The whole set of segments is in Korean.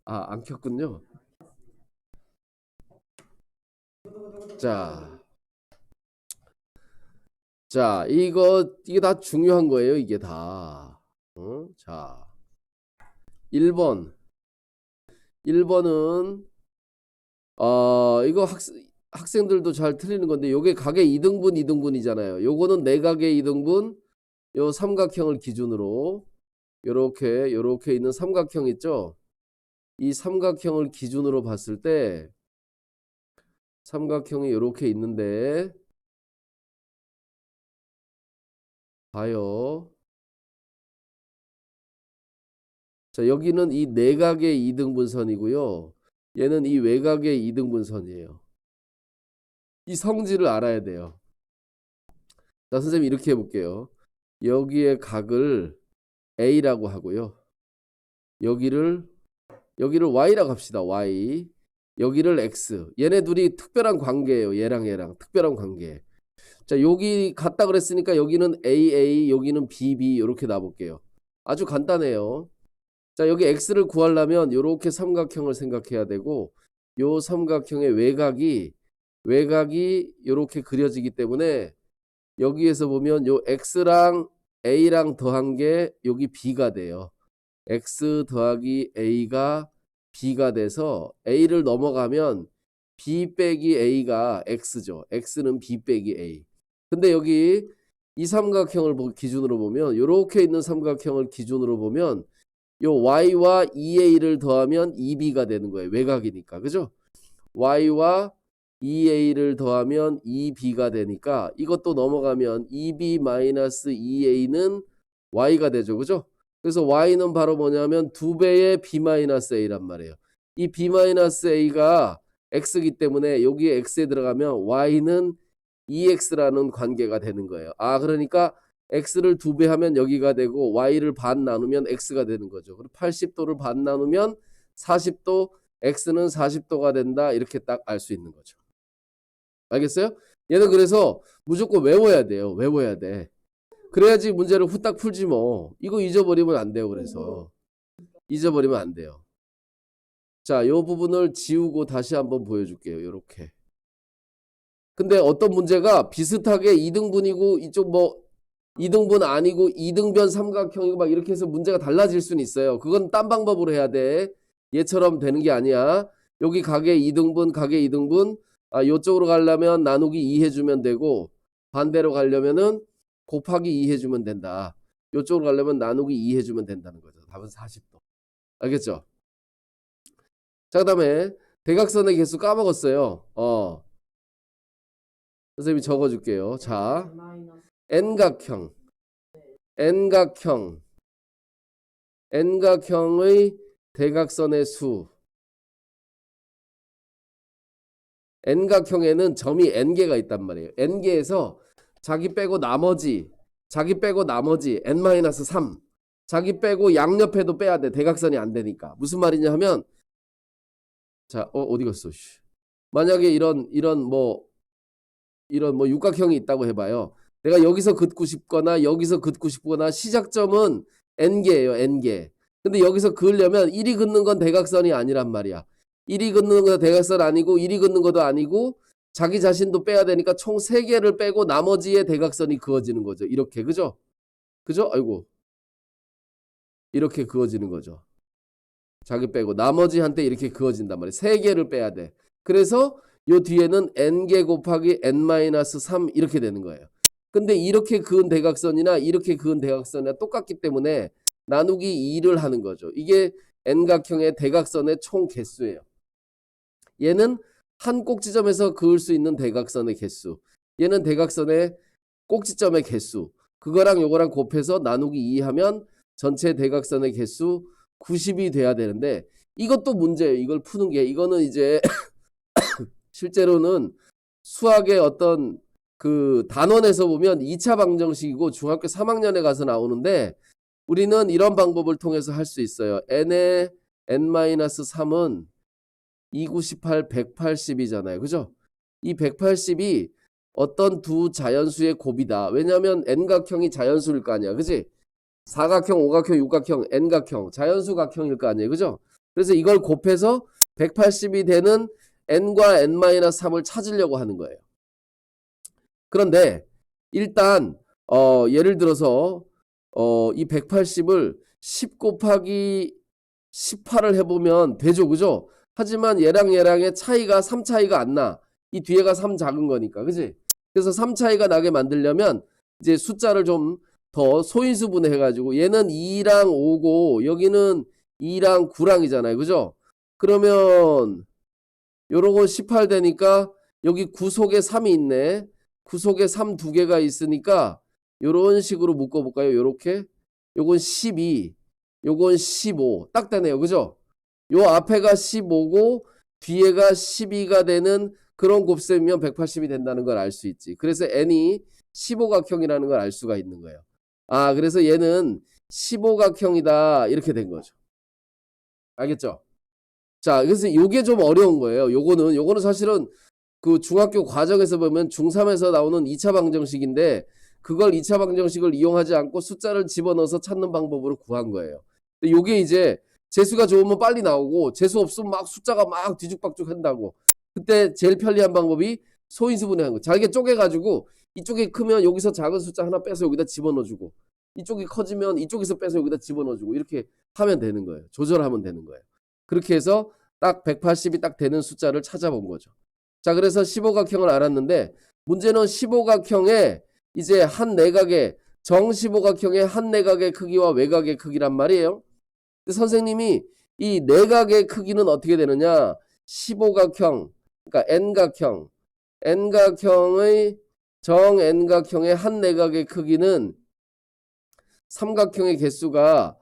안 켰군요. 자, 이게 다 중요한 거예요. 이게 다. 자, 1번. 1번은 이거 학생들도 잘 틀리는 건데 요게 가계 2등분 2등분이잖아요. 요거는 내각의 2등분, 요 삼각형을 기준으로 요렇게 있는 삼각형 있죠? 이 삼각형을 기준으로 봤을 때 삼각형이 요렇게 있는데 봐요. 자, 여기는 이 내각의 2등분선이고요. 얘는 이 외각의 2등분선이에요. 이 성질을 알아야 돼요. 자, 선생님 이렇게 해볼게요. 여기에 각을 A라고 하고요. 여기를 Y라고 합시다. Y. 여기를 X. 얘네 둘이 특별한 관계예요. 얘랑 특별한 관계. 자, 여기 같다 그랬으니까 여기는 AA, 여기는 BB 이렇게 놔볼게요. 아주 간단해요. 자, 여기 X를 구하려면 이렇게 삼각형을 생각해야 되고 요 삼각형의 외각이 이렇게 그려지기 때문에 여기에서 보면 요 X랑 A랑 더한 게 여기 B가 돼요. X 더하기 A가 B가 돼서 A를 넘어가면 B 빼기 A가 X죠. X는 B 빼기 A. 근데 여기 이 삼각형을 기준으로 보면 이렇게 있는 삼각형을 기준으로 보면 요 Y와 2A를 더하면 2B가 되는 거예요. 외곽이니까. 그죠? Y와 2A를 더하면 2B가 되니까 이것도 넘어가면 2B-2A는 Y가 되죠. 그죠? 그래서 Y는 바로 뭐냐면 2배의 B-A란 말이에요. 이 B-A가 X이기 때문에 여기에 X에 들어가면 Y는 2X라는 관계가 되는 거예요. 그러니까 X를 2배 하면 여기가 되고 Y를 반 나누면 X가 되는 거죠. 그리고 80도를 반 나누면 40도, X는 40도가 된다. 이렇게 딱 알 수 있는 거죠. 알겠어요? 얘는 그래서 무조건 외워야 돼요. 외워야 돼. 그래야지 문제를 후딱 풀지 뭐. 이거 잊어버리면 안 돼요. 그래서 잊어버리면 안 돼요. 자, 요 부분을 지우고 다시 한번 보여줄게요. 요렇게. 근데 어떤 문제가 비슷하게 2등분이고 이쪽 뭐 2등분 아니고 2등변 삼각형이고 막 이렇게 해서 문제가 달라질 수는 있어요. 그건 딴 방법으로 해야 돼. 얘처럼 되는 게 아니야. 여기 가게 2등분, 가게 2등분. 요쪽으로 가려면 나누기 2 해주면 되고 반대로 가려면은 곱하기 2 해주면 된다. 요쪽으로 가려면 나누기 2 해주면 된다는 거죠. 답은 40도. 알겠죠? 자, 그 다음에 대각선의 개수 까먹었어요. 선생님이 적어줄게요. 자, N각형. N각형의 대각선의 수. N각형에는 점이 N개가 있단 말이에요. N개에서 자기 빼고 나머지 N-3. 자기 빼고 양옆에도 빼야 돼. 대각선이 안 되니까. 무슨 말이냐 하면, 자, 어디 갔어? 만약에 이런 육각형이 있다고 해봐요. 내가 여기서 긋고 싶거나 여기서 긋고 싶거나 시작점은 N개예요. N개. 근데 여기서 그으려면 1이 긋는 건 대각선이 아니란 말이야. 1이 긋는 거 대각선 아니고 1이 긋는 것도 아니고 자기 자신도 빼야 되니까 총 3개를 빼고 나머지의 대각선이 그어지는 거죠. 이렇게. 그죠? 그죠? 아이고. 이렇게 그어지는 거죠. 자기 빼고 나머지한테 이렇게 그어진단 말이에요. 3개를 빼야 돼. 그래서 요 뒤에는 n개 곱하기 n-3 이렇게 되는 거예요. 근데 이렇게 그은 대각선이나 이렇게 그은 대각선이나 똑같기 때문에 나누기 2를 하는 거죠. 이게 n각형의 대각선의 총 개수예요. 얘는 한 꼭지점에서 그을 수 있는 대각선의 개수. 얘는 대각선의 꼭지점의 개수. 그거랑 요거랑 곱해서 나누기 2 하면 전체 대각선의 개수 90이 돼야 되는데 이것도 문제예요. 이걸 푸는 게. 이거는 이제 실제로는 수학의 어떤 그 단원에서 보면 2차 방정식이고 중학교 3학년에 가서 나오는데 우리는 이런 방법을 통해서 할 수 있어요. n의 n-3은 298, 180이잖아요. 그죠? 이 180이 어떤 두 자연수의 곱이다. 왜냐하면 n각형이 자연수일 거 아니야. 그지? 사각형, 오각형, 육각형, n각형, 자연수 각형일 거 아니에요. 그죠? 그래서 이걸 곱해서 180이 되는 n과 n-3을 찾으려고 하는 거예요. 그런데 일단 예를 들어서 이 180을 10 곱하기 18을 해보면 되죠, 그죠? 하지만 얘랑의 차이가 3 차이가 안 나. 이 뒤에가 3 작은 거니까, 그지? 그래서 3 차이가 나게 만들려면 이제 숫자를 좀 더 소인수분해 해가지고 얘는 2랑 5고 여기는 2랑 9랑이잖아요, 그죠? 그러면 요러고 18 되니까 여기 9 속에 3이 있네. 9 속에 3 두 개가 있으니까 요런 식으로 묶어볼까요? 요렇게. 요건 12, 요건 15. 딱 되네요, 그죠? 요 앞에가 15고 뒤에가 12가 되는 그런 곱셈이면 180이 된다는 걸 알 수 있지. 그래서 n이 15각형이라는 걸 알 수가 있는 거예요. 아, 그래서 얘는 15각형이다 이렇게 된 거죠. 알겠죠? 자, 그래서 요게 좀 어려운 거예요. 요거는 사실은 그 중학교 과정에서 보면 중3에서 나오는 2차 방정식인데 그걸 2차 방정식을 이용하지 않고 숫자를 집어넣어서 찾는 방법으로 구한 거예요. 근데 요게 이제 재수가 좋으면 빨리 나오고 재수 없으면 막 숫자가 막 뒤죽박죽 한다고. 그때 제일 편리한 방법이 소인수분해하는 거. 잘게 쪼개가지고 이쪽이 크면 여기서 작은 숫자 하나 빼서 여기다 집어넣어주고 이쪽이 커지면 이쪽에서 빼서 여기다 집어넣어주고 이렇게 하면 되는 거예요. 조절하면 되는 거예요. 그렇게 해서 딱 180이 딱 되는 숫자를 찾아본 거죠. 자, 그래서 15각형을 알았는데 문제는 15각형의 이제 한 내각의 정 15각형의 한 내각의 크기와 외곽의 크기란 말이에요. 근데 선생님이 이 내각의 크기는 어떻게 되느냐? 15각형, 그러니까 n각형, n각형의 정 n각형의 한 내각의 크기는 삼각형의 개수가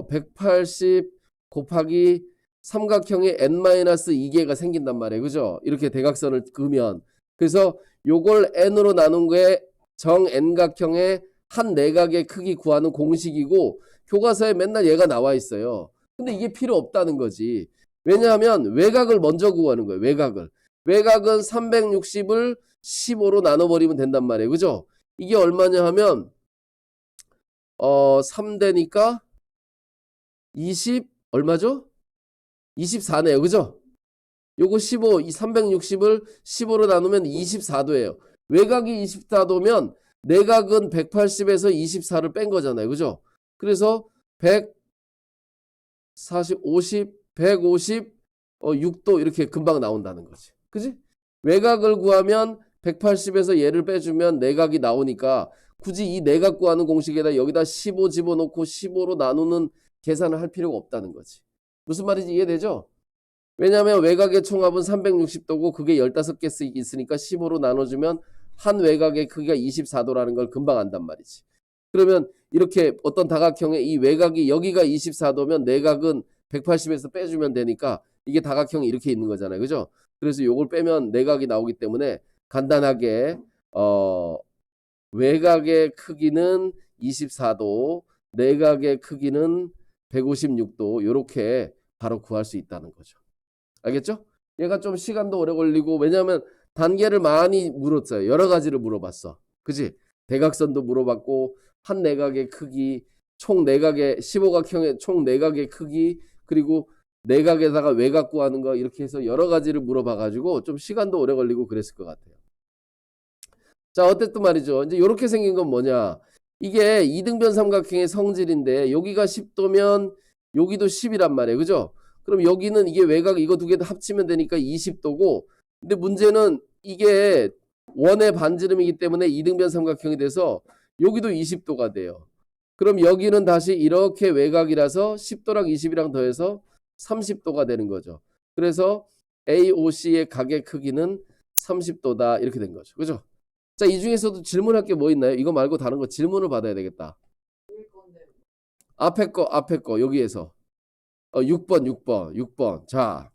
180 곱하기 삼각형의 n-2개가 생긴단 말이에요. 그죠? 이렇게 대각선을 그으면. 그래서 요걸 n으로 나눈 게 정 n각형의 한 내각의 크기 구하는 공식이고 교과서에 맨날 얘가 나와 있어요. 근데 이게 필요 없다는 거지. 왜냐하면 외곽을 먼저 구하는 거예요. 외곽을. 외곽은 360을 15로 나눠버리면 된단 말이에요. 그죠? 이게 얼마냐 하면 3되니까 20 얼마죠? 24네요. 그죠? 요거 15, 이 360을 15로 나누면 24도예요. 외곽이 24도면 내각은 180에서 24를 뺀 거잖아요. 그죠? 그래서 140, 50, 150, 6도 이렇게 금방 나온다는 거지. 그지? 외곽을 구하면 180에서 얘를 빼주면 내각이 나오니까 굳이 이 내각 구하는 공식에다 여기다 15 집어넣고 15로 나누는 계산을 할 필요가 없다는 거지. 무슨 말인지 이해되죠? 왜냐하면 외곽의 총합은 360도고 그게 15개 있으니까 15로 나눠주면 한 외곽의 크기가 24도라는 걸 금방 안단 말이지. 그러면 이렇게 어떤 다각형의 이 외곽이 여기가 24도면 내각은 180에서 빼주면 되니까 이게 다각형이 이렇게 있는 거잖아요. 그죠? 그래서 요걸 빼면 내각이 나오기 때문에 간단하게 외곽의 크기는 24도, 내각의 크기는 156도 이렇게 바로 구할 수 있다는 거죠. 알겠죠? 얘가 좀 시간도 오래 걸리고 왜냐하면 단계를 많이 물었어요. 여러 가지를 물어봤어. 그지? 대각선도 물어봤고 한 내각의 크기, 총 내각의 15각형의 총 내각의 크기 그리고 내각에다가 외곽 구하는 거 이렇게 해서 여러 가지를 물어봐가지고 좀 시간도 오래 걸리고 그랬을 것 같아요. 자, 어쨌든 말이죠. 이제 이렇게 생긴 건 뭐냐? 이게 이등변 삼각형의 성질인데 여기가 10도면 여기도 10이란 말이에요. 그죠? 그럼 여기는 이게 외곽 이거 두 개 다 합치면 되니까 20도고 근데 문제는 이게 원의 반지름이기 때문에 이등변 삼각형이 돼서 여기도 20도가 돼요. 그럼 여기는 다시 이렇게 외곽이라서 10도랑 20이랑 더해서 30도가 되는 거죠. 그래서 AOC의 각의 크기는 30도다 이렇게 된 거죠. 그죠? 자, 이 중에서도 질문할 게 뭐 있나요? 이거 말고 다른 거 질문을 받아야 되겠다. 앞에 거 여기에서 6번. 자,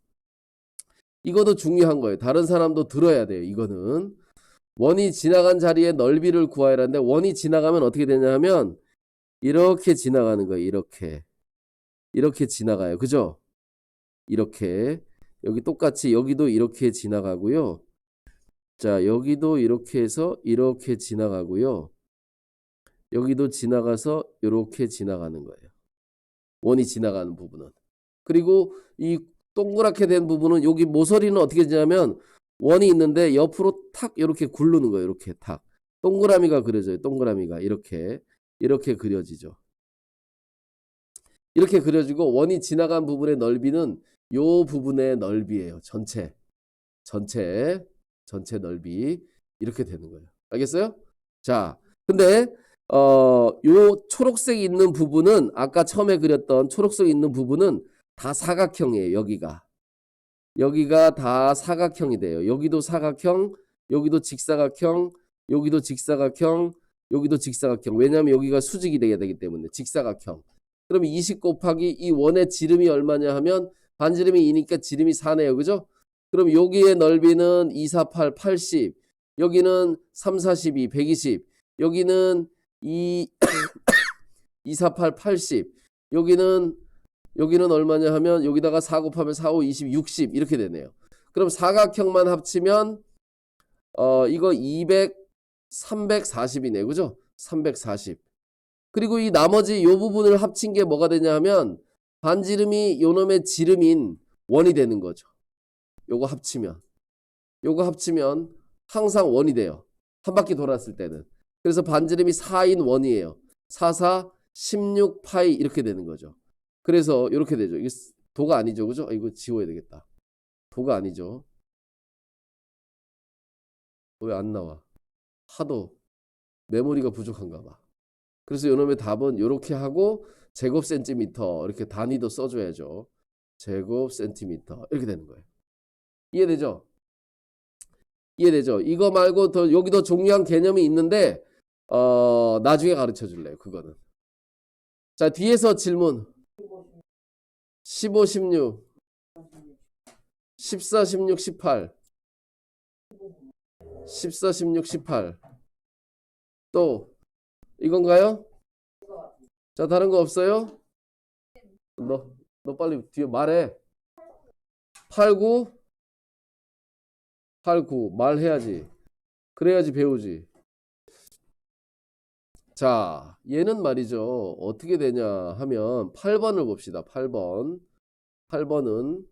이것도 중요한 거예요. 다른 사람도 들어야 돼요. 이거는 원이 지나간 자리의 넓이를 구하라는데 원이 지나가면 어떻게 되냐면 이렇게 지나가는 거예요. 이렇게 지나가요. 그죠? 이렇게 여기 똑같이 여기도 이렇게 지나가고요. 자, 여기도 이렇게 해서 이렇게 지나가고요. 여기도 지나가서 이렇게 지나가는 거예요. 원이 지나가는 부분은. 그리고 이 동그랗게 된 부분은 여기 모서리는 어떻게 되냐면 원이 있는데 옆으로 탁 이렇게 굴르는 거예요. 이렇게 탁. 동그라미가 그려져요. 동그라미가 이렇게 그려지죠. 이렇게 그려지고 원이 지나간 부분의 넓이는 요 부분의 넓이에요. 전체 넓이 이렇게 되는 거예요. 알겠어요? 자, 근데 요 초록색 있는 부분은 아까 처음에 그렸던 초록색 있는 부분은 다 사각형이에요. 여기가 다 사각형이 돼요. 여기도 사각형, 여기도 직사각형, 여기도 직사각형, 여기도 직사각형. 왜냐하면 여기가 수직이 돼야 되기 때문에 직사각형. 그럼 20 곱하기 이 원의 지름이 얼마냐 하면 반지름이 2니까 지름이 4네요. 그죠? 그럼 여기의 넓이는 2, 4, 8, 80. 여기는 3, 42, 120. 여기는 2, 4, 8, 80. 여기는 얼마냐 하면 여기다가 4 곱하면 4, 5, 20, 60 이렇게 되네요. 그럼 사각형만 합치면 이거 200, 340이네. 그죠? 340. 그리고 이 나머지 요 부분을 합친 게 뭐가 되냐 하면 반지름이 요 놈의 지름인 원이 되는 거죠. 요거 합치면 항상 원이 돼요. 한 바퀴 돌았을 때는. 그래서 반지름이 4인 원이에요. 4, 4, 16 파이 이렇게 되는 거죠. 그래서 이렇게 되죠. 이게 도가 아니죠. 그죠? 이거 지워야 되겠다. 도가 아니죠. 왜 안 나와? 하도 메모리가 부족한가 봐. 그래서 요놈의 답은 이렇게 하고 제곱 센티미터 이렇게 단위도 써줘야죠. 제곱 센티미터 이렇게 되는 거예요. 이해되죠? 이거 말고 더 여기 더 중요한 개념이 있는데 나중에 가르쳐 줄래요. 그거는. 자, 뒤에서 질문. 15, 16, 14, 16, 18, 14, 16, 18. 또 이건가요? 자, 다른 거 없어요? 너 빨리 뒤에 말해. 8, 9, 8, 9 말해야지. 그래야지 배우지. 자, 얘는 말이죠. 어떻게 되냐 하면 8번을 봅시다. 8번. 8번은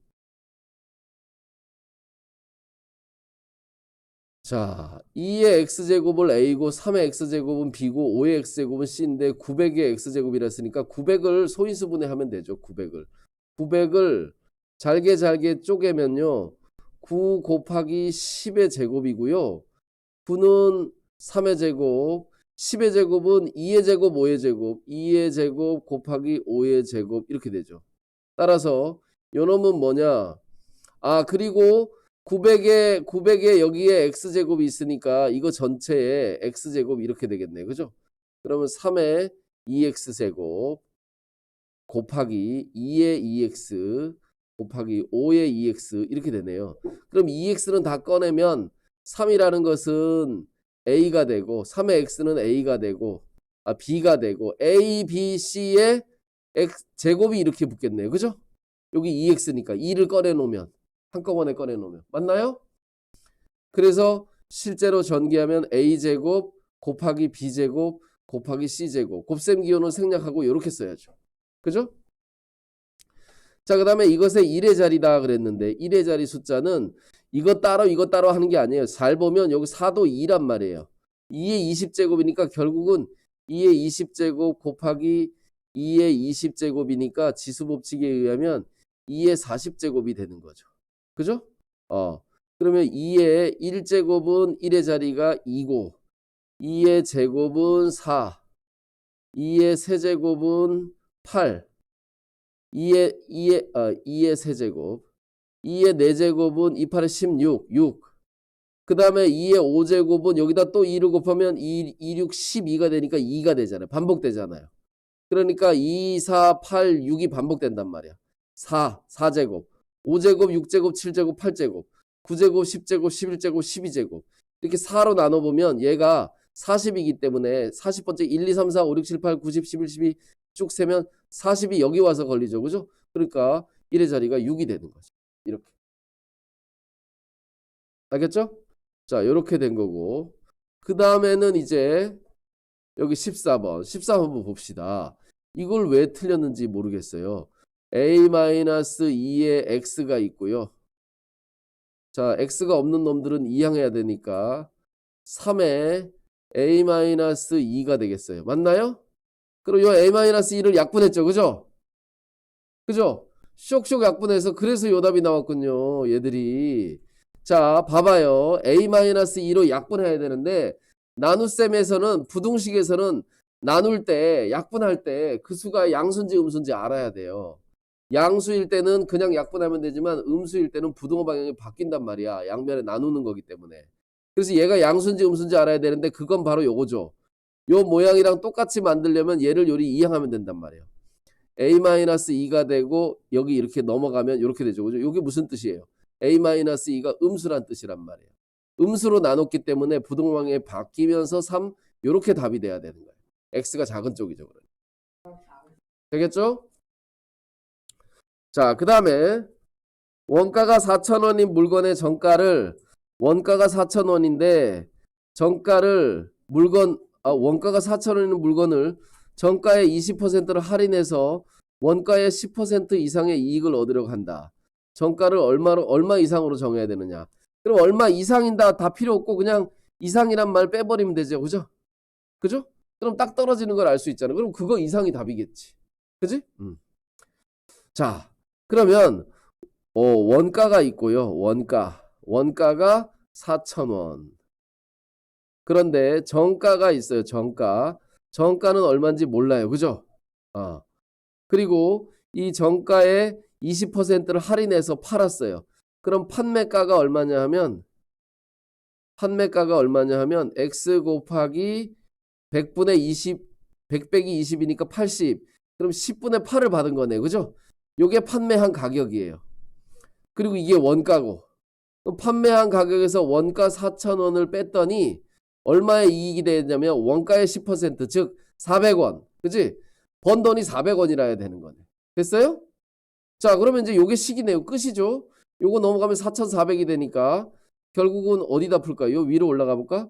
자, 2의 x제곱을 a고 3의 x제곱은 b고 5의 x제곱은 c인데 900의 x제곱이라 했으니까 900을 소인수분해하면 되죠. 900을 잘게 쪼개면요. 9 곱하기 10의 제곱이고요. 9는 3의 제곱, 10의 제곱은 2의 제곱, 5의 제곱, 2의 제곱 곱하기 5의 제곱 이렇게 되죠. 따라서 요놈은 뭐냐? 아, 그리고 900에 여기에 x제곱이 있으니까 이거 전체에 x제곱 이렇게 되겠네. 그죠? 그러면 3의 2x제곱 곱하기 2의 2x 곱하기 5의 2x 이렇게 되네요. 그럼 2x는 다 꺼내면 3이라는 것은 a가 되고 3의 x는 a가 되고 b가 되고 a, b, c의 제곱이 이렇게 붙겠네요. 그죠? 여기 2x니까 2를 꺼내놓으면 한꺼번에 꺼내놓으면 맞나요? 그래서 실제로 전개하면 a제곱 곱하기 b제곱 곱하기 c제곱 곱셈 기호는 생략하고 이렇게 써야죠. 그죠? 자, 그 다음에 이것의 1의 자리다 그랬는데 1의 자리 숫자는 이거 따로 하는 게 아니에요. 잘 보면 여기 4도 2란 말이에요. 2의 20제곱이니까 결국은 2의 20제곱 곱하기 2의 20제곱이니까 지수법칙에 의하면 2의 40제곱이 되는 거죠. 그죠? 그러면 2의 1제곱은 1의 자리가 2고 2의 제곱은 4, 2의 세제곱은 8, 2의 세제곱, 2의 4제곱은 2, 8에 16, 6. 그 다음에 2의 5제곱은 여기다 또 2를 곱하면 2, 6, 12가 되니까 2가 되잖아요. 반복되잖아요. 그러니까 2, 4, 8, 6이 반복된단 말이야. 4제곱, 5제곱, 6제곱, 7제곱, 8제곱, 9제곱, 10제곱, 11제곱, 12제곱. 이렇게 4로 나눠보면 얘가 40이기 때문에 40번째 1, 2, 3, 4, 5, 6, 7, 8, 9, 10, 11, 12 쭉 세면 40이 여기 와서 걸리죠. 그죠? 그러니까 1의 자리가 6이 되는 거죠. 이렇게. 알겠죠? 자, 이렇게 된 거고. 그 다음에는 이제 여기 14번. 14번 봅시다. 이걸 왜 틀렸는지 모르겠어요. a-2에 x가 있고요. 자, x가 없는 놈들은 이항해야 되니까 3에 a-2가 되겠어요. 맞나요? 그럼 요 a-2를 약분했죠. 그죠? 그죠? 쇽쇽 약분해서 그래서 요 답이 나왔군요. 얘들이. 자, 봐봐요. a-2로 약분해야 되는데 나눗셈에서는 부등식에서는 나눌 때 약분할 때 그 수가 양수인지 음수인지 알아야 돼요. 양수일 때는 그냥 약분하면 되지만 음수일 때는 부등호 방향이 바뀐단 말이야. 양면에 나누는 거기 때문에. 그래서 얘가 양수인지 음수인지 알아야 되는데 그건 바로 요거죠. 요 모양이랑 똑같이 만들려면 얘를 요리 이항하면 된단 말이에요. a-2가 되고 여기 이렇게 넘어가면 이렇게 되죠. 그죠? 이게 무슨 뜻이에요? a-2가 음수란 뜻이란 말이에요. 음수로 나눴기 때문에 부등호 방향이 바뀌면서 3 요렇게 답이 돼야 되는 거예요. x가 작은 쪽이죠. 되겠죠? 자, 그 다음에 원가가 4,000원인 물건의 원가가 4,000원인데 원가가 4,000원인 물건을 정가의 20%를 할인해서 원가의 10% 이상의 이익을 얻으려고 한다. 정가를 얼마 이상으로 정해야 되느냐. 그럼 얼마 이상인다 다 필요 없고 그냥 이상이란 말 빼버리면 되죠. 그죠? 그죠? 그럼 딱 떨어지는 걸 알 수 있잖아. 그럼 그거 이상이 답이겠지. 그지? 자, 그러면 원가가 있고요. 원가가 4,000원. 그런데 정가가 있어요. 정가는 얼마인지 몰라요. 그죠? 그리고 이 정가에 20%를 할인해서 팔았어요. 그럼 판매가가 얼마냐 하면 x 곱하기 100분의 20 100 빼기 20이니까 80. 그럼 10분의 8을 받은 거네. 그죠? 요게 판매한 가격이에요. 그리고 이게 원가고 판매한 가격에서 원가 4,000원을 뺐더니 얼마의 이익이 되냐면 원가의 10% 즉 400원. 그치? 번 돈이 400원이라 해야 되는 거네. 됐어요? 자, 그러면 이제 요게 식이네요. 끝이죠? 요거 넘어가면 4,400이 되니까 결국은 어디다 풀까요? 위로 올라가 볼까?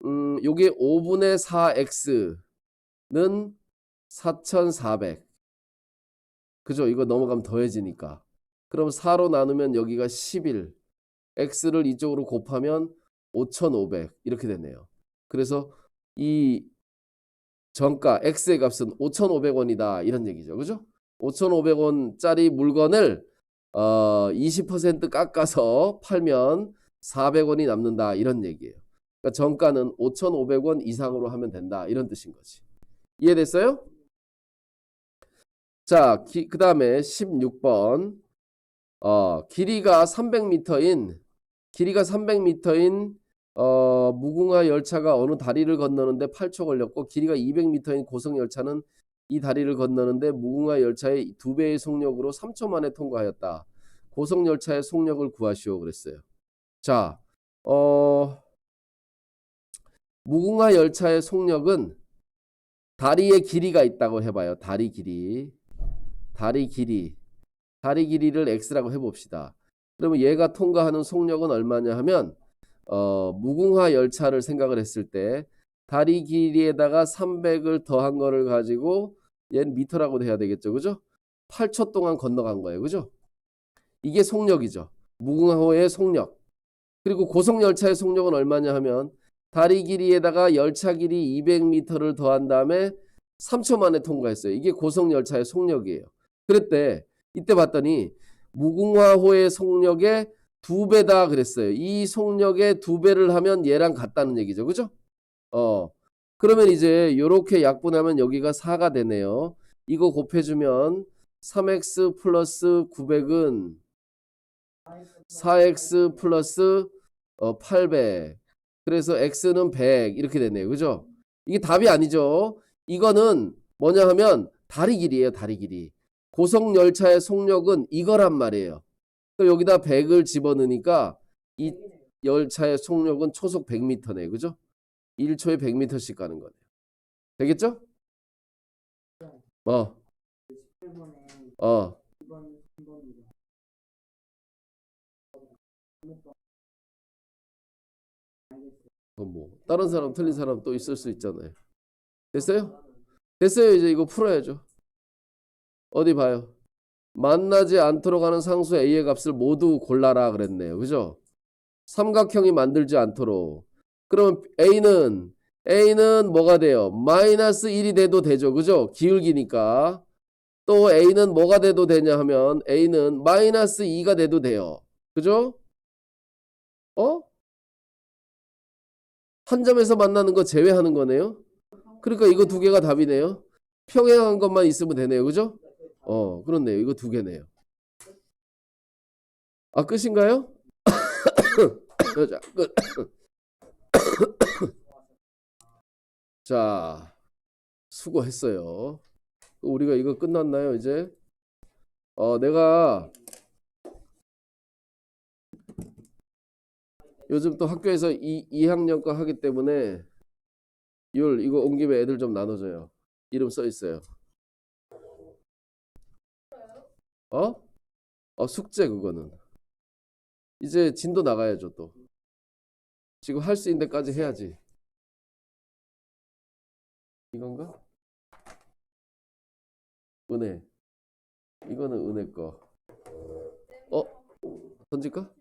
요게 5분의 4x는 4,400. 그죠? 이거 넘어가면 더해지니까. 그럼 4로 나누면 여기가 11. x를 이쪽으로 곱하면 5,500 이렇게 되네요. 그래서 이 정가 x의 값은 5,500원이다 이런 얘기죠. 그죠? 5,500원짜리 물건을 20% 깎아서 팔면 400원이 남는다 이런 얘기예요. 그러니까 정가는 5,500원 이상으로 하면 된다 이런 뜻인 거지. 이해됐어요? 자, 그 다음에 16번 길이가 300m인 무궁화 열차가 어느 다리를 건너는데 8초 걸렸고 길이가 200m인 고속 열차는 이 다리를 건너는데 무궁화 열차의 2배의 속력으로 3초 만에 통과하였다. 고속 열차의 속력을 구하시오 그랬어요. 자, 무궁화 열차의 속력은 다리의 길이가 있다고 해봐요. 다리 길이를 x라고 해봅시다. 그러면 얘가 통과하는 속력은 얼마냐 하면 무궁화 열차를 생각을 했을 때 다리 길이에다가 300을 더한 거를 가지고 얘는 미터라고 해야 되겠죠. 그죠? 8초 동안 건너간 거예요. 그죠? 이게 속력이죠. 무궁화호의 속력. 그리고 고속 열차의 속력은 얼마냐 하면 다리 길이에다가 열차 길이 200m를 더한 다음에 3초 만에 통과했어요. 이게 고속 열차의 속력이에요. 그랬대. 이때 봤더니 무궁화호의 속력의 2배다 그랬어요. 이 속력의 2배를 하면 얘랑 같다는 얘기죠. 그죠? 그러면 이제 요렇게 약분하면 여기가 4가 되네요. 이거 곱해주면 3x 플러스 900은 4x 플러스 800. 그래서 x는 100 이렇게 되네요. 그죠? 이게 답이 아니죠. 이거는 뭐냐 하면 다리 길이에요. 다리 길이. 고속 열차의 속력은 이거란 말이에요. 여기다 100을 집어넣으니까 이 열차의 속력은 초속 100m네. 그죠? 1초에 100m씩 가는 거네요. 되겠죠? 어. 뭐 다른 사람 틀린 사람 또 있을 수 있잖아요. 됐어요? 됐어요. 이제 이거 풀어야죠. 어디 봐요. 만나지 않도록 하는 상수 A의 값을 모두 골라라 그랬네요. 그죠? 삼각형이 만들지 않도록. 그러면 A는 뭐가 돼요? 마이너스 1이 돼도 되죠. 그죠? 기울기니까. 또 A는 뭐가 돼도 되냐 하면 A는 마이너스 2가 돼도 돼요. 그죠? 어? 한 점에서 만나는 거 제외하는 거네요. 그러니까 이거 두 개가 답이네요. 평행한 것만 있으면 되네요. 그죠? 그렇네요. 이거 두 개네요. 아, 끝인가요? 자, 끝. 자, 수고했어요. 우리가 이거 끝났나요, 이제? 내가 요즘 또 학교에서 2학년 거 하기 때문에 이거 온 김에 애들 좀 나눠줘요. 이름 써 있어요. 어? 숙제 그거는. 이제 진도 나가야죠, 또. 지금 할 수 있는 데까지 해야지. 이건가? 은혜. 이거는 은혜 거. 어? 던질까?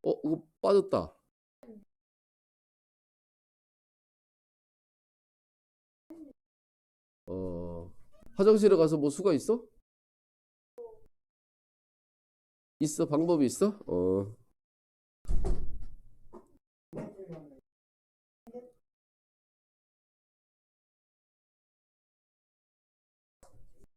이거 빠졌다. 화장실에 가서 뭐 수가 있어? 있어? 방법이 있어?